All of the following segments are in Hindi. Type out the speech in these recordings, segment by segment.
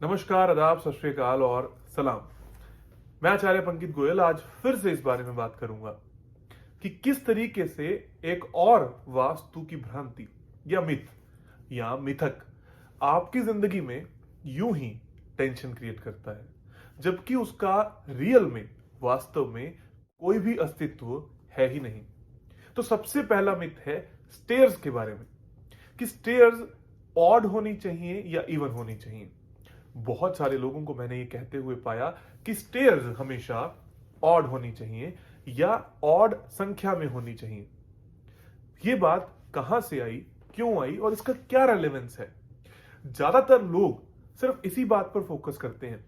नमस्कार, आदाब, सत श्री अकाल और सलाम। मैं आचार्य पंकित गोयल आज फिर से इस बारे में बात करूंगा कि किस तरीके से एक और वास्तु की भ्रांति या मिथ या मिथक आपकी जिंदगी में यूं ही टेंशन क्रिएट करता है, जबकि उसका रियल में वास्तव में कोई भी अस्तित्व है ही नहीं। तो सबसे पहला मिथ है स्टेयर्स के बारे में कि स्टेयर्स ऑड होनी चाहिए या इवन होनी चाहिए। बहुत सारे लोगों को मैंने ये कहते हुए पाया कि स्टेयर्स हमेशा ऑड होनी चाहिए या ऑड संख्या में होनी चाहिए। ये बात कहां से आई, क्यों आई और इसका क्या रेलेवेंस है? ज्यादातर लोग सिर्फ इसी बात पर फोकस करते हैं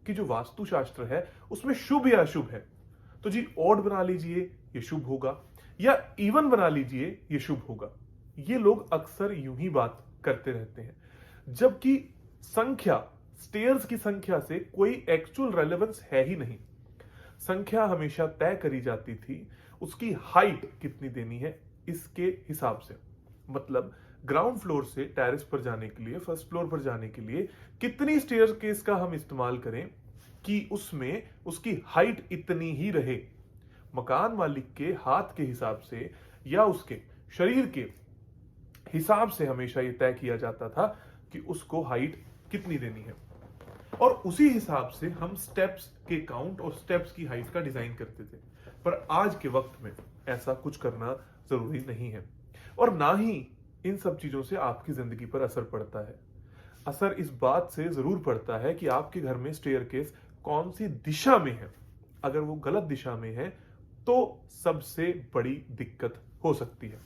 कि जो वास्तुशास्त्र है उसमें शुभ या अशुभ है, तो जी ऑड बना लीजिए ये शुभ होगा या इवन बना लीजिए ये शुभ होगा। ये लोग अक्सर यूं ही बात करते रहते हैं, जबकि संख्या, स्टेयर्स की संख्या से कोई एक्चुअल रेलेवेंस है ही नहीं। संख्या हमेशा तय करी जाती थी उसकी हाइट कितनी देनी है इसके हिसाब से। मतलब ग्राउंड फ्लोर से टेरेस पर जाने के लिए, फर्स्ट फ्लोर पर जाने के लिए कितनी स्टेयर केस का हम इस्तेमाल करें कि उसमें उसकी हाइट इतनी ही रहे। मकान मालिक के हाथ के हिसाब से या उसके शरीर के हिसाब से हमेशा यह तय किया जाता था कि उसको हाइट कितनी देनी है, और उसी हिसाब से हम स्टेप्स के काउंट और स्टेप्स की हाइट का डिजाइन करते थे। पर आज के वक्त में ऐसा कुछ करना जरूरी नहीं है, और ना ही इन सब चीजों से आपकी जिंदगी पर असर पड़ता है। असर इस बात से जरूर पड़ता है कि आपके घर में स्टेयरकेस कौन सी दिशा में है। अगर वो गलत दिशा में है तो सबसे बड़ी दिक्कत हो सकती है।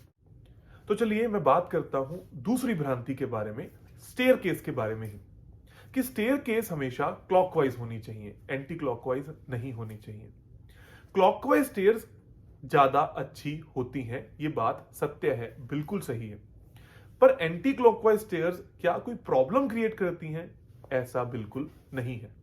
तो चलिए मैं बात करता हूं दूसरी भ्रांति के बारे में, स्टेयरकेस के बारे में ही, कि स्टेयरकेस हमेशा क्लॉकवाइज होनी चाहिए, एंटी क्लॉकवाइज नहीं होनी चाहिए। क्लॉकवाइज स्टेयर्स ज्यादा अच्छी होती हैं, ये बात सत्य है, बिल्कुल सही है। पर एंटी क्लॉकवाइज स्टेयर्स क्या कोई प्रॉब्लम क्रिएट करती हैं? ऐसा बिल्कुल नहीं है।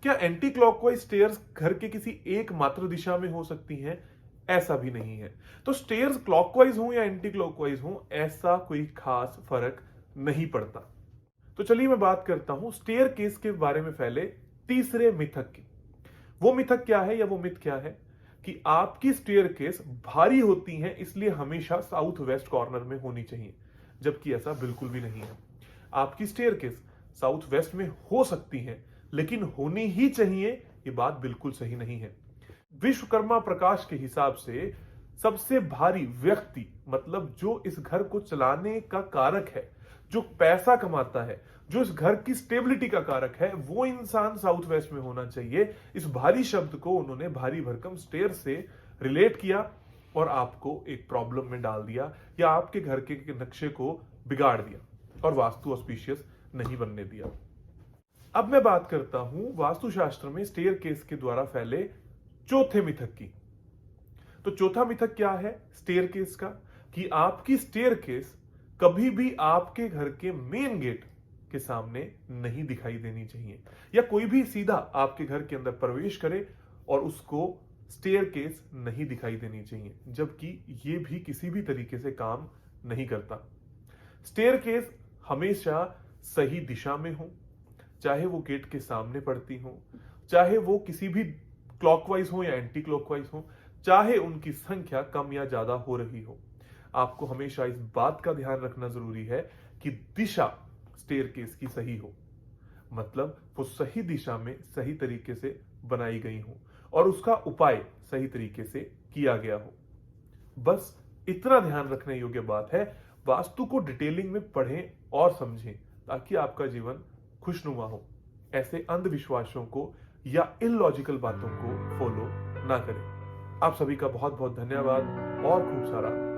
क्या एंटी क्लॉकवाइज स्टेयर्स घर के किसी एक मात्र दिशा में हो सकती हैं? ऐसा भी नहीं है। तो स्टेयर्स क्लॉकवाइज हो या एंटी क्लॉकवाइज हो, ऐसा कोई खास फर्क नहीं पड़ता। तो चलिए मैं बात करता हूं स्टेयर केस के बारे में पहले तीसरे मिथक की। वो मिथक क्या है या वो मिथ क्या है कि आपकी स्टेयर केस भारी होती है इसलिए हमेशा साउथ वेस्ट कॉर्नर में होनी चाहिए, जबकि ऐसा बिल्कुल भी नहीं है। आपकी स्टेयर केस साउथ वेस्ट में हो सकती है, लेकिन होनी ही चाहिए ये बात बिल्कुल सही नहीं है। विश्वकर्मा प्रकाश के हिसाब से सबसे भारी व्यक्ति, मतलब जो इस घर को चलाने का कारक है, जो पैसा कमाता है, जो इस घर की स्टेबिलिटी का कारक है, वो इंसान साउथ वेस्ट में होना चाहिए। इस भारी शब्द को उन्होंने भारी भरकम स्टेयर से रिलेट किया और आपको एक प्रॉब्लम में डाल दिया या आपके घर के नक्शे को बिगाड़ दिया और वास्तु ऑस्पिशियस नहीं बनने दिया। अब मैं बात करता हूं वास्तुशास्त्र में स्टेयर केस के द्वारा फैले चौथे मिथक की। तो चौथा मिथक क्या है स्टेयर केस का? कि आपकी स्टेयर केस कभी भी आपके घर के मेन गेट के सामने नहीं दिखाई देनी चाहिए, या कोई भी सीधा आपके घर के अंदर प्रवेश करे और उसको स्टेयर केस नहीं दिखाई देनी चाहिए, जबकि ये भी किसी भी तरीके से काम नहीं करता। स्टेयर केस हमेशा सही दिशा में हो, चाहे वो गेट के सामने पड़ती हो, चाहे वो किसी भी क्लॉकवाइज हो या एंटी क्लॉकवाइज हो, चाहे उनकी संख्या कम या ज्यादा हो रही हो। आपको हमेशा इस बात का ध्यान रखना जरूरी है कि दिशा स्टेयरकेस की सही हो, मतलब वो सही दिशा में सही तरीके से बनाई गई हो और उसका उपाय सही तरीके से किया गया हो। बस इतना ध्यान रखने योग्य बात है। वास्तु को डिटेलिंग में पढ़ें और समझें ताकि आपका जीवन खुशनुमा हो। ऐसे अंधविश्वासों को या इलॉजिकल बातों को फॉलो ना करें। आप सभी का बहुत बहुत धन्यवाद और खूब सारा